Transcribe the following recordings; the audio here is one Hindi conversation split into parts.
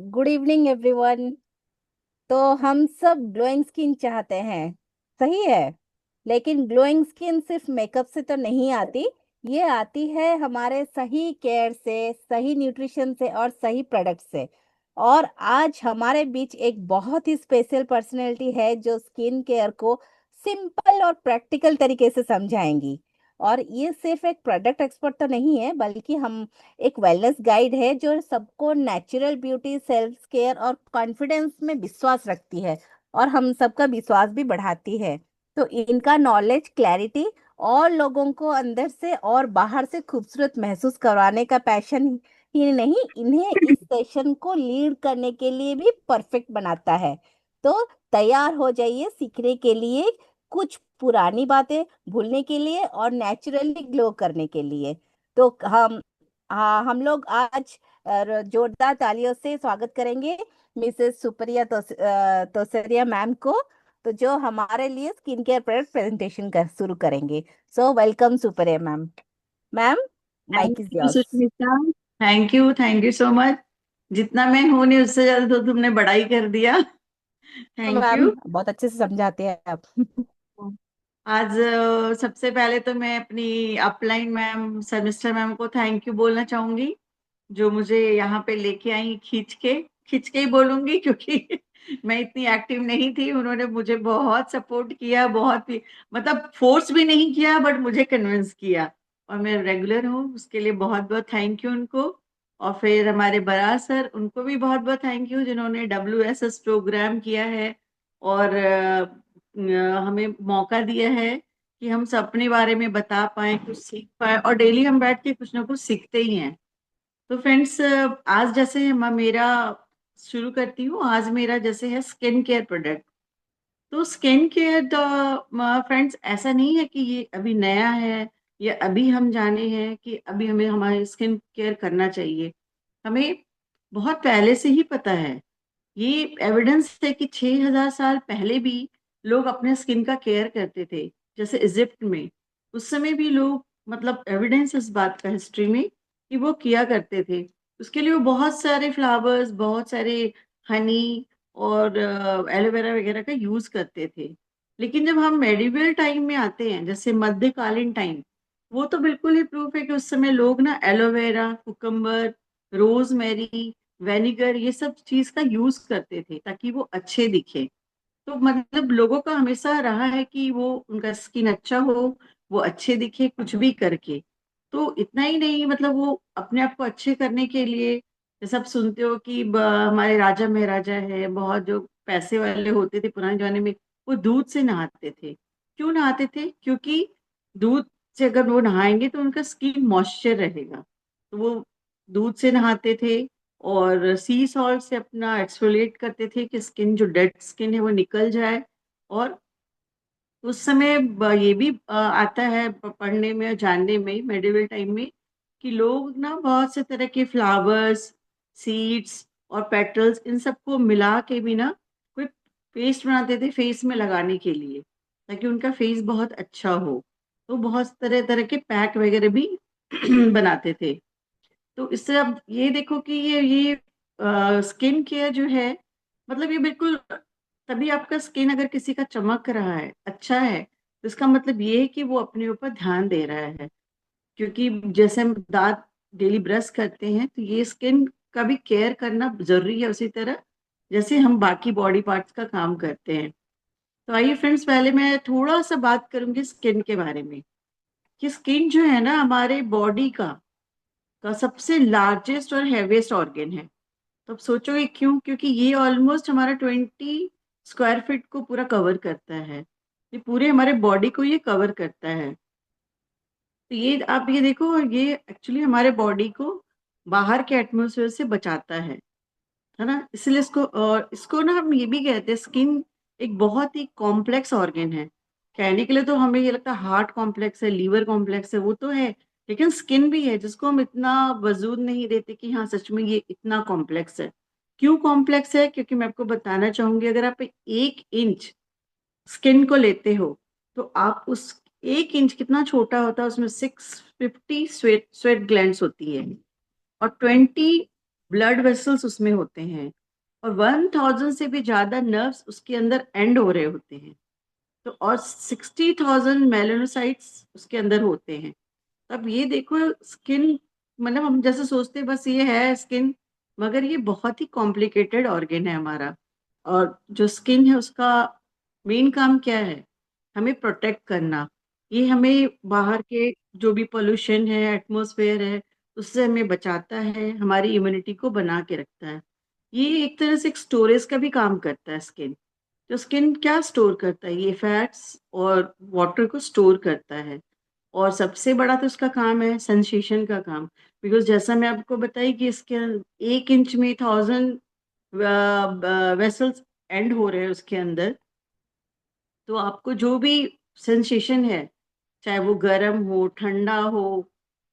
Good evening everyone. तो हम सब ग्लोइंग स्किन चाहते हैं, सही है। लेकिन ग्लोइंग स्किन सिर्फ मेकअप से तो नहीं आती। ये आती है हमारे सही केयर से, सही न्यूट्रिशन से और सही प्रोडक्ट से। और आज हमारे बीच एक बहुत ही स्पेशल पर्सनैलिटी है जो स्किन केयर को सिंपल और प्रैक्टिकल तरीके से समझाएंगी। और ये सिर्फ एक प्रोडक्ट एक्सपर्ट तो नहीं है, बल्कि हम एक वेलनेस गाइड है जो सबको नेचुरल ब्यूटी, सेल्फ केयर और कॉन्फिडेंस में विश्वास रखती है। और हम सबका विश्वास भी बढ़ाती है। तो इनका नॉलेज, क्लैरिटी और लोगों को अंदर से और बाहर से खूबसूरत महसूस करवाने का पैशन ही नहीं, इन्हें इस सेशन को लीड करने के लिए भी परफेक्ट बनाता है। तो तैयार हो जाइए सीखने के लिए, कुछ पुरानी बातें भूलने के लिए और नेचुरली ग्लो करने के लिए। तो हम लोग आज जोरदार तालियों से स्वागत करेंगे मिसेस सुप्रिया तोसरिया मैम को। तो जो हमारे लिए स्किन केयर प्रोडक्ट प्रेजेंटेशन कर शुरू करेंगे। So welcome Supriya ma'am. Ma'am, thank mic is you yours. Sushmita. Thank you so much. जितना मैं हूं नहीं उससे ज्यादा तो तुमने बड़ाई कर दिया। Thank ma'am you. बहुत अच्छे से समझाते हैं आप। आज सबसे पहले तो मैं अपनी अपलाइन मैम सेमिस्टर मैम को थैंक यू बोलना चाहूंगी, जो मुझे यहाँ पे लेके आई खींच के ही बोलूंगी क्योंकि मैं इतनी एक्टिव नहीं थी। उन्होंने मुझे बहुत सपोर्ट किया, बहुत ही मतलब फोर्स भी नहीं किया बट मुझे कन्विंस किया। और मैं रेगुलर हूँ, उसके लिए बहुत बहुत थैंक यू उनको। और फिर हमारे बरार सर, उनको भी बहुत बहुत थैंक यू जिन्होंने WSS प्रोग्राम किया है और हमें मौका दिया है कि हम सब अपने बारे में बता पाए, कुछ सीख पाए। और डेली हम बैठ के कुछ ना कुछ सीखते ही हैं। तो फ्रेंड्स, आज जैसे मेरा शुरू करती हूँ। आज मेरा जैसे है स्किन केयर प्रोडक्ट। तो स्किन केयर फ्रेंड्स, ऐसा नहीं है कि ये अभी नया है या अभी हम जाने हैं कि अभी हमें हमारे स्किन केयर करना चाहिए। हमें बहुत पहले से ही पता है। ये एविडेंस है कि 6000 साल पहले भी लोग अपने स्किन का केयर करते थे। जैसे इजिप्ट में उस समय भी लोग, मतलब एविडेंस इस बात का हिस्ट्री में कि वो किया करते थे। उसके लिए वो बहुत सारे फ्लावर्स, बहुत सारे हनी और एलोवेरा वगैरह का यूज करते थे। लेकिन जब हम मेडिवल टाइम में आते हैं, जैसे मध्यकालीन टाइम, वो तो बिल्कुल ही प्रूफ है कि उस समय लोग ना एलोवेरा, कुकम्बर, रोजमेरी, वेनिगर, ये सब चीज का यूज करते थे ताकि वो अच्छे दिखे। तो मतलब लोगों का हमेशा रहा है कि वो उनका स्किन अच्छा हो, वो अच्छे दिखे कुछ भी करके। तो इतना ही नहीं, मतलब वो अपने आप को अच्छे करने के लिए, जैसे आप सुनते हो कि हमारे राजा महाराजा है, बहुत जो पैसे वाले होते थे पुराने जमाने में, वो दूध से नहाते थे। क्यों नहाते थे? क्योंकि दूध से अगर वो नहाएंगे तो उनका स्किन मॉइस्चर रहेगा। तो वो दूध से नहाते थे और सी सॉल्ट से अपना एक्सफोलिएट करते थे कि स्किन, जो डेड स्किन है, वो निकल जाए। और उस समय ये भी आता है पढ़ने में और जानने में मेडिवल टाइम में कि लोग ना बहुत से तरह के फ्लावर्स, सीड्स और पेटल्स, इन सबको मिला के भी ना कोई पेस्ट बनाते थे फेस में लगाने के लिए, ताकि उनका फेस बहुत अच्छा हो। तो बहुत तरह तरह के पैक वगैरह भी बनाते थे। तो इससे अब ये देखो कि ये स्किन केयर जो है, मतलब ये बिल्कुल, तभी आपका स्किन अगर किसी का चमक रहा है, अच्छा है, तो इसका मतलब ये है कि वो अपने ऊपर ध्यान दे रहा है। क्योंकि जैसे हम दांत डेली ब्रश करते हैं, तो ये स्किन का भी केयर करना जरूरी है उसी तरह जैसे हम बाकी बॉडी पार्ट्स का काम करते हैं। तो आइए फ्रेंड्स, पहले मैं थोड़ा सा बात करूंगी स्किन के बारे में। कि स्किन जो है ना हमारे बॉडी का सबसे लार्जेस्ट और हैवीएस्ट ऑर्गन है। तो अब सोचोगे क्यों? क्योंकि ये ऑलमोस्ट हमारा 20 स्क्वायर फीट को पूरा कवर करता है। ये पूरे हमारे बॉडी को ये कवर करता है। तो ये आप ये देखो, ये एक्चुअली हमारे बॉडी को बाहर के एटमोसफेयर से बचाता है ना। इसलिए इसको ना हम ये भी कहते हैं, स्किन एक बहुत ही कॉम्प्लेक्स ऑर्गन है। कहने के लिए तो हमें ये लगता है हार्ट कॉम्प्लेक्स है, लीवर कॉम्प्लेक्स है, वो तो है। लेकिन स्किन भी है जिसको हम इतना वजूद नहीं देते कि हाँ सच में ये इतना कॉम्प्लेक्स है। क्यों कॉम्प्लेक्स है? क्योंकि मैं आपको बताना चाहूंगी, अगर आप 1 इंच स्किन को लेते हो, तो आप उस 1 इंच कितना छोटा होता है, उसमें 650 स्वेट ग्लैंड्स होती है। और 20 ब्लड वेसल्स उसमें होते हैं, और 1000 से भी ज्यादा नर्व्स उसके अंदर एंड हो रहे होते हैं। तो और 60,000 मेलानोसाइट्स उसके अंदर होते हैं। अब ये देखो, स्किन, मतलब हम जैसे सोचते हैं बस ये है स्किन, मगर ये बहुत ही कॉम्प्लिकेटेड ऑर्गन है हमारा। और जो स्किन है उसका मेन काम क्या है? हमें प्रोटेक्ट करना। ये हमें बाहर के जो भी पोल्यूशन है, एटमॉस्फेयर है, उससे हमें बचाता है, हमारी इम्यूनिटी को बना के रखता है। ये एक तरह से एक स्टोरेज का भी काम करता है स्किन। तो स्किन क्या स्टोर करता है? ये फैट्स और वाटर को स्टोर करता है। और सबसे बड़ा तो उसका काम है सेंसेशन का काम। बिकॉज जैसा मैं आपको बताई कि इसके 1 इंच में 1000 वेसल्स एंड हो रहे हैं उसके अंदर। तो आपको जो भी सेंसेशन है, चाहे वो गर्म हो, ठंडा हो,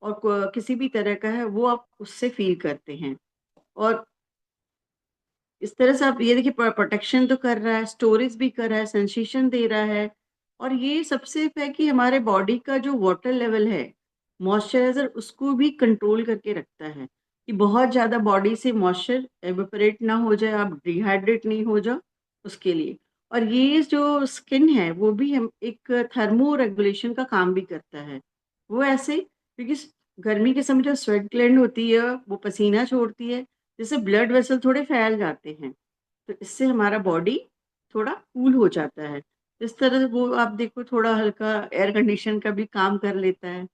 और किसी भी तरह का है, वो आप उससे फील करते हैं। और इस तरह से आप ये देखिए, प्रोटेक्शन तो कर रहा है, स्टोरेज भी कर रहा है, सेंसेशन दे रहा है। और ये सबसे है कि हमारे बॉडी का जो वाटर लेवल है, मॉइस्चराइजर, उसको भी कंट्रोल करके रखता है कि बहुत ज्यादा बॉडी से मॉइस्चर एवेपोरेट ना हो जाए, आप डिहाइड्रेट नहीं हो जाओ, उसके लिए। और ये जो स्किन है वो भी हम एक थर्मो रेगुलेशन का काम भी करता है। वो ऐसे, क्योंकि गर्मी के समय जो स्वेट ग्लैंड होती है वो पसीना छोड़ती है, जिससे ब्लड वेसल थोड़े फैल जाते हैं। तो इससे हमारा बॉडी थोड़ा कूल हो जाता है। इस तरह से वो आप देखो, थोड़ा हल्का एयर कंडीशन का भी काम कर लेता है।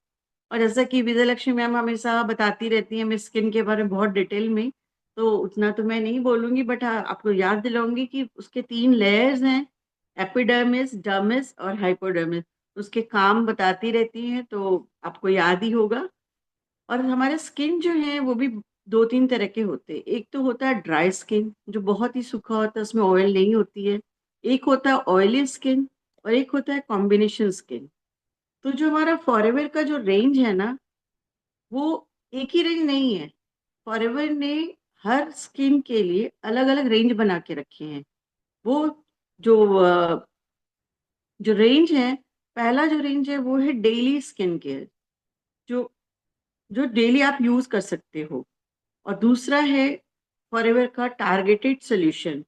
और जैसा कि विजय लक्ष्मी मैम हमेशा बताती रहती है हमें स्किन के बारे में बहुत डिटेल में, तो उतना तो मैं नहीं बोलूंगी, बट हाँ, आपको याद दिलाऊंगी कि उसके 3 लेयर्स हैं, एपिडर्मिस, डर्मिस और हाइपोडर्मिस। उसके काम बताती रहती हैं, तो आपको याद ही होगा। और हमारे स्किन जो है वो भी 2-3 तरह के होते हैं। एक तो होता है ड्राई स्किन, जो बहुत ही सूखा होता है, उसमें ऑयल नहीं होती है। एक होता है ऑयली स्किन, और एक होता है कॉम्बिनेशन स्किन। तो जो हमारा फॉरएवर का जो रेंज है ना, वो एक ही रेंज नहीं है। फॉरएवर ने हर स्किन के लिए अलग अलग रेंज बना के रखे हैं। वो जो जो रेंज है, पहला जो रेंज है वो है डेली स्किन केयर, जो जो डेली आप यूज कर सकते हो। और दूसरा है फॉरएवर का टारगेटेड सोल्यूशन।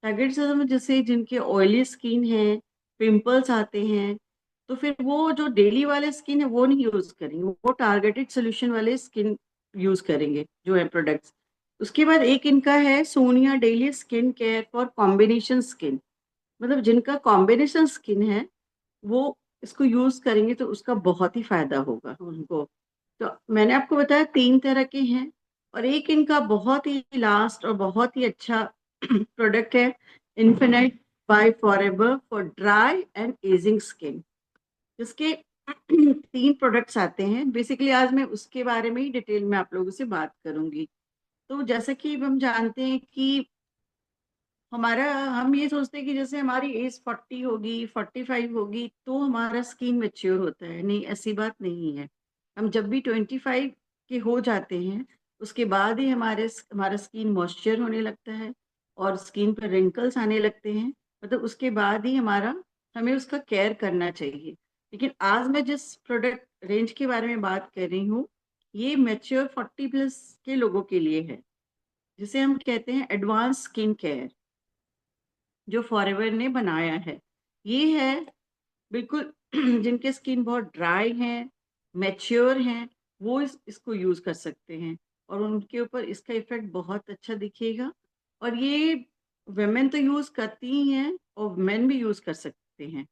टारगेट सोल्यूशन जैसे जिनके ऑयली स्किन है, पिंपल्स आते हैं, तो फिर वो जो डेली वाले स्किन है वो नहीं यूज करेंगे, वो टारगेटेड सोल्यूशन वाले स्किन यूज करेंगे जो है प्रोडक्ट्स। उसके बाद एक इनका है Sonia daily skin care for combination skin. मतलब जिनका कॉम्बिनेशन स्किन है, वो इसको यूज करेंगे तो उसका बहुत ही फायदा होगा उनको। तो मैंने आपको बताया 3 तरह के हैं। और एक इनका बहुत ही लास्ट और बहुत ही अच्छा प्रोडक्ट है, Infinite by Forever for dry and ageing skin. इसके 3 प्रोडक्ट्स आते हैं। बेसिकली आज मैं उसके बारे में ही डिटेल में आप लोगों से बात करूंगी। तो जैसा कि हम जानते हैं कि हमारा, हम ये सोचते हैं कि जैसे हमारी एज 40 होगी, 45 होगी, तो हमारा स्किन मेच्योर होता है। नहीं, ऐसी बात नहीं है। हम जब भी 25 के हो जाते हैं, उसके बाद ही हमारा स्किन मॉइस्चर होने लगता है, और स्किन पर रिंकल्स आने लगते हैं। मतलब उसके बाद ही हमें उसका केयर करना चाहिए। लेकिन आज मैं जिस प्रोडक्ट रेंज के बारे में बात कर रही हूँ, ये मेच्योर 40+ के लोगों के लिए है, जिसे हम कहते हैं एडवांस स्किन केयर, जो फॉरएवर ने बनाया है। ये है बिल्कुल जिनके स्किन बहुत ड्राई हैं, मैच्योर हैं, वो इसको यूज कर सकते हैं, और उनके ऊपर इसका इफेक्ट बहुत अच्छा दिखेगा। और ये वेमेन तो यूज करती ही हैं, और मेन भी यूज कर सकते हैं।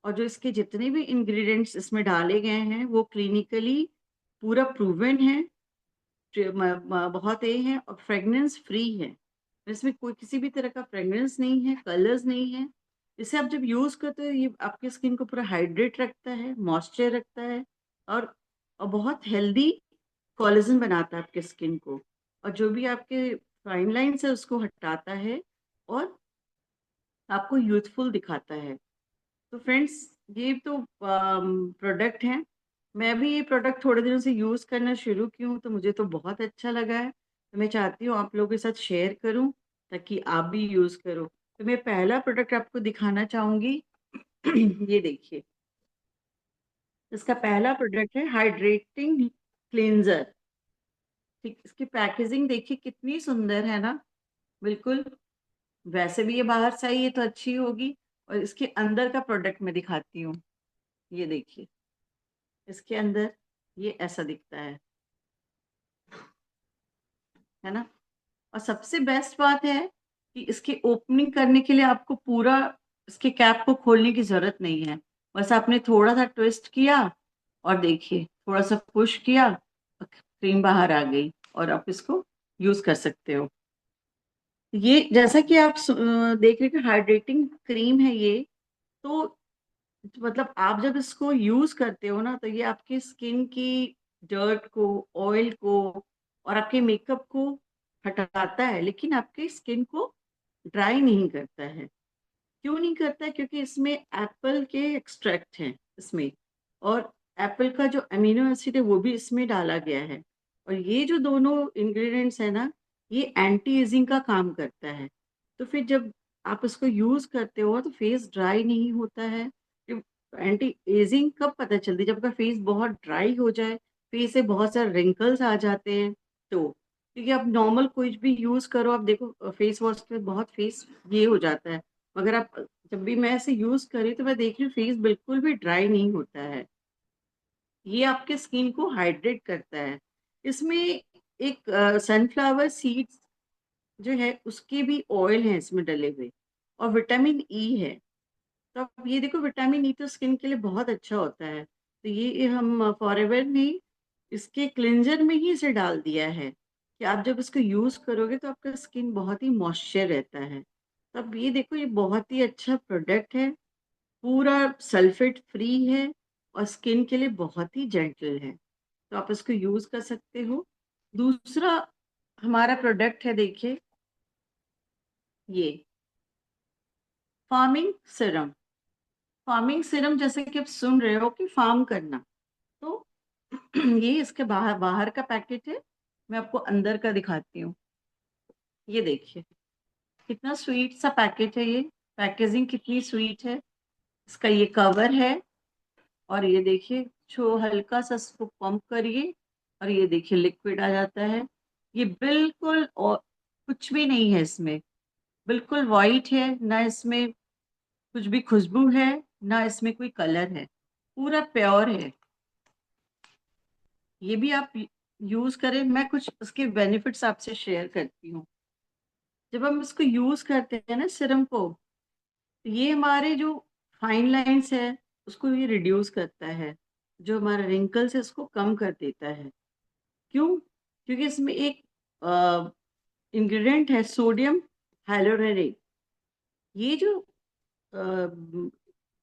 और जो इसके जितने भी इंग्रेडिएंट्स इसमें डाले गए हैं वो क्लिनिकली पूरा प्रूवन है, बहुत ये है, और फ्रेगनेंस फ्री है। इसमें कोई किसी भी तरह का फ्रेगनेंस नहीं है, कलर्स नहीं है। इसे आप जब यूज करते हो, ये आपके स्किन को पूरा हाइड्रेट रखता है, मॉइस्चर रखता है, और बहुत हेल्दी कोलेजन बनाता है आपके स्किन को। और जो भी आपके फाइन लाइंस है उसको हटाता है, और आपको यूथफुल दिखाता है। तो फ्रेंड्स, ये तो प्रोडक्ट है। मैं भी ये प्रोडक्ट थोड़े दिनों से यूज करना शुरू की हूँ, तो मुझे तो बहुत अच्छा लगा है। तो मैं चाहती हूँ आप लोगों के साथ शेयर करूँ, ताकि आप भी यूज करो। तो मैं पहला प्रोडक्ट आपको दिखाना चाहूंगी। ये देखिए, इसका पहला प्रोडक्ट है हाइड्रेटिंग क्लींजर। ठीक, इसकी पैकेजिंग देखिए कितनी सुंदर है ना, बिल्कुल। वैसे भी ये बाहर से आई है तो अच्छी होगी। और इसके अंदर का प्रोडक्ट मैं दिखाती हूँ। ये देखिए, इसके अंदर ये ऐसा दिखता है ना। और सबसे बेस्ट बात है कि इसकी ओपनिंग करने के लिए आपको पूरा इसके कैप को खोलने की जरूरत नहीं है। बस आपने थोड़ा सा ट्विस्ट किया और देखिए थोड़ा सा पुश किया, क्रीम बाहर आ गई और आप इसको यूज कर सकते हो। ये जैसा कि आप देख रहे हैं, हाइड्रेटिंग क्रीम है ये। तो मतलब आप जब इसको यूज करते हो ना, तो ये आपकी स्किन की डर्ट को, ऑयल को और आपके मेकअप को हटाता है, लेकिन आपकी स्किन को ड्राई नहीं करता है। क्यों नहीं करता है? क्योंकि इसमें एप्पल के एक्सट्रैक्ट हैं इसमें, और एप्पल का जो अमीनो एसिड है वो भी इसमें डाला गया है। और ये जो दोनों इंग्रेडिएंट्स है ना, ये एंटी एजिंग का काम करता है। तो फिर जब आप इसको यूज करते हो तो फेस ड्राई नहीं होता है। एंटी एजिंग कब पता चलती है? जब आपका फेस बहुत ड्राई हो जाए, फेस से बहुत सारे रिंकल्स आ जाते हैं तो। क्योंकि आप नॉर्मल कुछ भी यूज करो, आप देखो फेस वॉश पे बहुत फेस ये हो जाता है, मगर आप जब भी मैं ऐसे यूज करी तो मैं देख रही हूँ फेस बिल्कुल भी ड्राई नहीं होता है। ये आपके स्किन को हाइड्रेट करता है। इसमें एक सनफ्लावर सीड्स जो है उसके भी ऑयल है इसमें डले हुए, और विटामिन ई है। तो आप ये देखो, विटामिन ई तो स्किन के लिए बहुत अच्छा होता है। तो ये हम फॉरएवर ने इसके क्लिंजर में ही इसे डाल दिया है कि आप जब इसको यूज करोगे तो आपका स्किन बहुत ही मॉइस्चर रहता है। तो अब ये देखो, ये बहुत ही अच्छा प्रोडक्ट है, पूरा सल्फेट फ्री है और स्किन के लिए बहुत ही जेंटल है। तो आप इसको यूज कर सकते हो। दूसरा हमारा प्रोडक्ट है, देखिए ये फार्मिंग सिरम। फार्मिंग सिरम, जैसे कि आप सुन रहे हो कि फार्म करना, तो ये इसके बाहर बाहर का पैकेट है। मैं आपको अंदर का दिखाती हूँ। ये देखिए कितना स्वीट सा पैकेट है ये, पैकेजिंग कितनी स्वीट है। इसका ये कवर है, और ये देखिए छो हल्का सा इसको पंप करिए और ये देखिए लिक्विड आ जाता है। ये बिल्कुल और कुछ भी नहीं है इसमें, बिल्कुल वाइट है, ना इसमें कुछ भी खुशबू है, ना इसमें कोई कलर है, पूरा प्योर है। ये भी आप यूज करें। मैं कुछ उसके बेनिफिट्स आपसे शेयर करती हूँ। जब हम इसको यूज करते हैं ना सिरम को, तो ये हमारे जो फाइन लाइंस है उसको ये रिड्यूस करता है, जो हमारा रिंकल्स है उसको कम कर देता है। क्यों? क्योंकि इसमें एक इंग्रेडिएंट है सोडियम हाइलोरेट। ये जो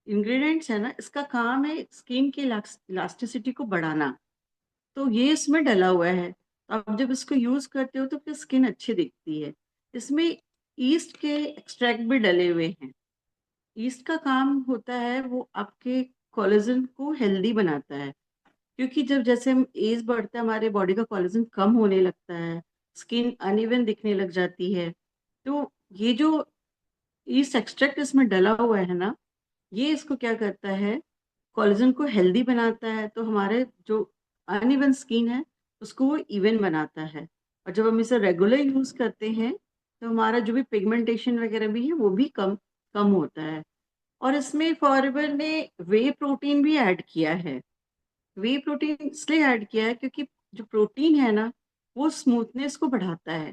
इंग्रेडिएंट्स है ना, इसका काम है स्किन की इलास्टिसिटी को बढ़ाना। तो ये इसमें डला हुआ है, तो आप जब इसको यूज करते हो तो फिर स्किन अच्छी दिखती है। इसमें ईस्ट के एक्सट्रैक्ट भी डले हुए हैं। ईस्ट का काम होता है वो आपके कोलेजन को हेल्दी बनाता है। क्योंकि जब जैसे हम एज बढ़ता है, हमारे बॉडी का कोलेजन कम होने लगता है, स्किन अनइवन दिखने लग जाती है। तो ये जो ईस्ट एक्सट्रैक्ट इसमें डला हुआ है ना, ये इसको क्या करता है, कोलेजन को हेल्दी बनाता है। तो हमारे जो अनइवन स्किन है उसको वो इवन बनाता है। और जब हम इसे रेगुलर यूज करते हैं तो हमारा जो भी पिगमेंटेशन वगैरह भी है वो भी कम कम होता है। और इसमें फॉरएवर ने वे प्रोटीन भी ऐड किया है। वे प्रोटीन इसलिए ऐड किया है क्योंकि जो प्रोटीन है ना, वो स्मूथनेस को बढ़ाता है,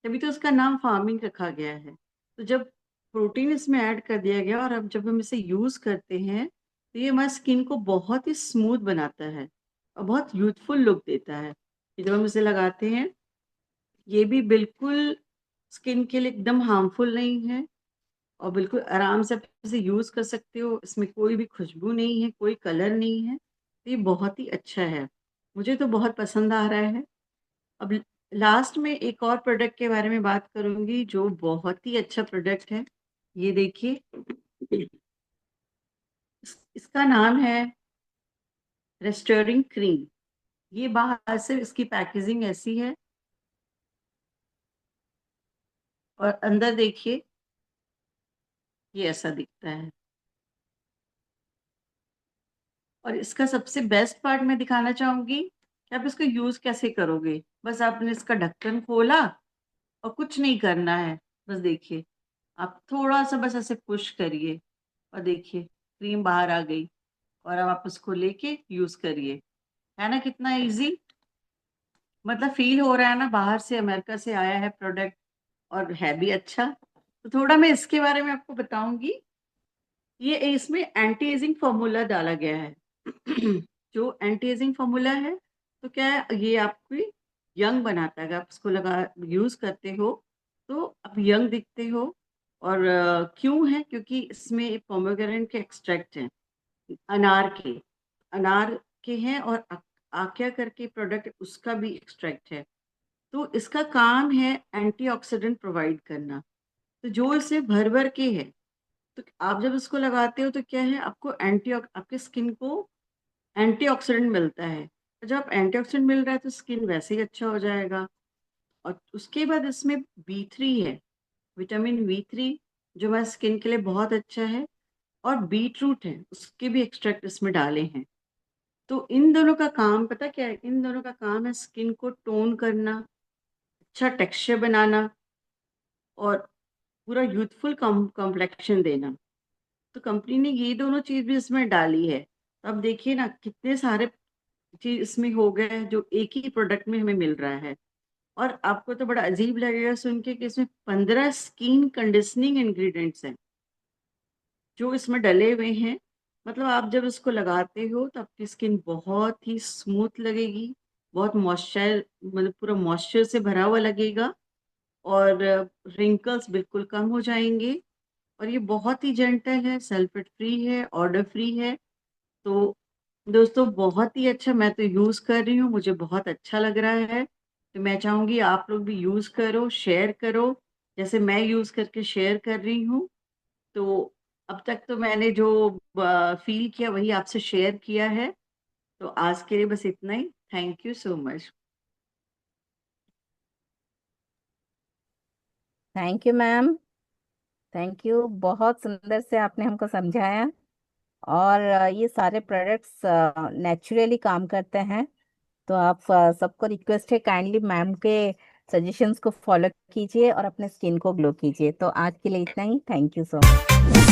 तभी तो उसका नाम फार्मिंग रखा गया है। तो जब प्रोटीन इसमें ऐड कर दिया गया और अब जब हम इसे यूज करते हैं तो ये हमारी स्किन को बहुत ही स्मूथ बनाता है और बहुत यूथफुल लुक देता है। कि जब हम इसे लगाते हैं, ये भी बिल्कुल स्किन के लिए एकदम हार्मफुल नहीं है, और बिल्कुल आराम से आप इसे यूज कर सकते हो। इसमें कोई भी खुशबू नहीं है, कोई कलर नहीं है। तो ये बहुत ही अच्छा है, मुझे तो बहुत पसंद आ रहा है। अब लास्ट में एक और प्रोडक्ट के बारे में बात करूंगी जो बहुत ही अच्छा प्रोडक्ट है। ये देखिए, इसका नाम है रेस्टोरिंग क्रीम। ये बाहर से इसकी पैकेजिंग ऐसी है, और अंदर देखिए ये ऐसा दिखता है। और इसका सबसे बेस्ट पार्ट मैं दिखाना चाहूंगी, कि आप इसको यूज कैसे करोगे। बस आपने इसका ढक्कन खोला और कुछ नहीं करना है। बस देखिए, आप थोड़ा सा बस ऐसे पुश करिए और देखिए क्रीम बाहर आ गई। और अब आप उसको लेके यूज करिए। है ना कितना इजी। मतलब फील हो रहा है ना बाहर से अमेरिका से आया है प्रोडक्ट, और है भी अच्छा। तो थोड़ा मैं इसके बारे में आपको बताऊंगी। ये इसमें एंटी एजिंग फॉर्मूला डाला गया है। जो एंटी एजिंग फॉर्मूला है, तो क्या है, ये आपको यंग बनाता है। अगर आप इसको लगा यूज करते हो तो आप यंग दिखते हो। और क्यों है, क्योंकि इसमें पोमेग्रेनेट के एक्सट्रैक्ट हैं, अनार के अनार के हैं, और आक्या करके प्रोडक्ट उसका भी एक्सट्रैक्ट है। तो इसका काम है एंटीऑक्सीडेंट प्रोवाइड करना। तो जो इसे भर भर के है, तो आप जब इसको लगाते हो तो क्या है, आपको आपके स्किन को एंटीऑक्सीडेंट मिलता है। और जब आप एंटीऑक्सीडेंट मिल रहा है तो स्किन वैसे ही अच्छा हो जाएगा। और उसके बाद इसमें B3 है, विटामिन B3, जो हमारे स्किन के लिए बहुत अच्छा है। और बीट रूट है, उसके भी एक्सट्रैक्ट इसमें डाले हैं। तो इन दोनों का काम पता क्या है, इन दोनों का काम है स्किन को टोन करना, अच्छा टेक्सचर बनाना, और पूरा यूथफुल कॉम्प्लेक्शन देना। तो कंपनी ने ये दोनों चीज भी इसमें डाली है। तो अब देखिए ना कितने सारे चीज इसमें हो गए हैं जो एक ही प्रोडक्ट में हमें मिल रहा है। और आपको तो बड़ा अजीब लगेगा सुन के कि इसमें 15 स्किन कंडीशनिंग इंग्रेडिएंट्स हैं जो इसमें डले हुए हैं। मतलब आप जब इसको लगाते हो तो आपकी स्किन बहुत ही स्मूथ लगेगी, बहुत मॉइस्चर, मतलब पूरा मॉइस्चर से भरा हुआ लगेगा। और रिंकल्स बिल्कुल कम हो जाएंगे। और ये बहुत ही जेंटल है, सल्फेट फ्री है, ऑर्डर फ्री है। तो दोस्तों बहुत ही अच्छा, मैं तो यूज़ कर रही हूँ, मुझे बहुत अच्छा लग रहा है। तो मैं चाहूँगी आप लोग भी यूज़ करो, शेयर करो, जैसे मैं यूज़ करके शेयर कर रही हूँ। तो अब तक तो मैंने जो फील किया वही आपसे शेयर किया है। तो आज के लिए बस इतना ही। Thank you so much. Thank you ma'am. Thank you, बहुत सुंदर से आपने हमको समझाया। और ये सारे प्रोडक्ट्स नेचुरली काम करते हैं। तो आप सबको रिक्वेस्ट है, काइंडली मैम के सजेशंस को फॉलो कीजिए और अपने स्किन को ग्लो कीजिए। तो आज के लिए इतना ही। Thank you so much.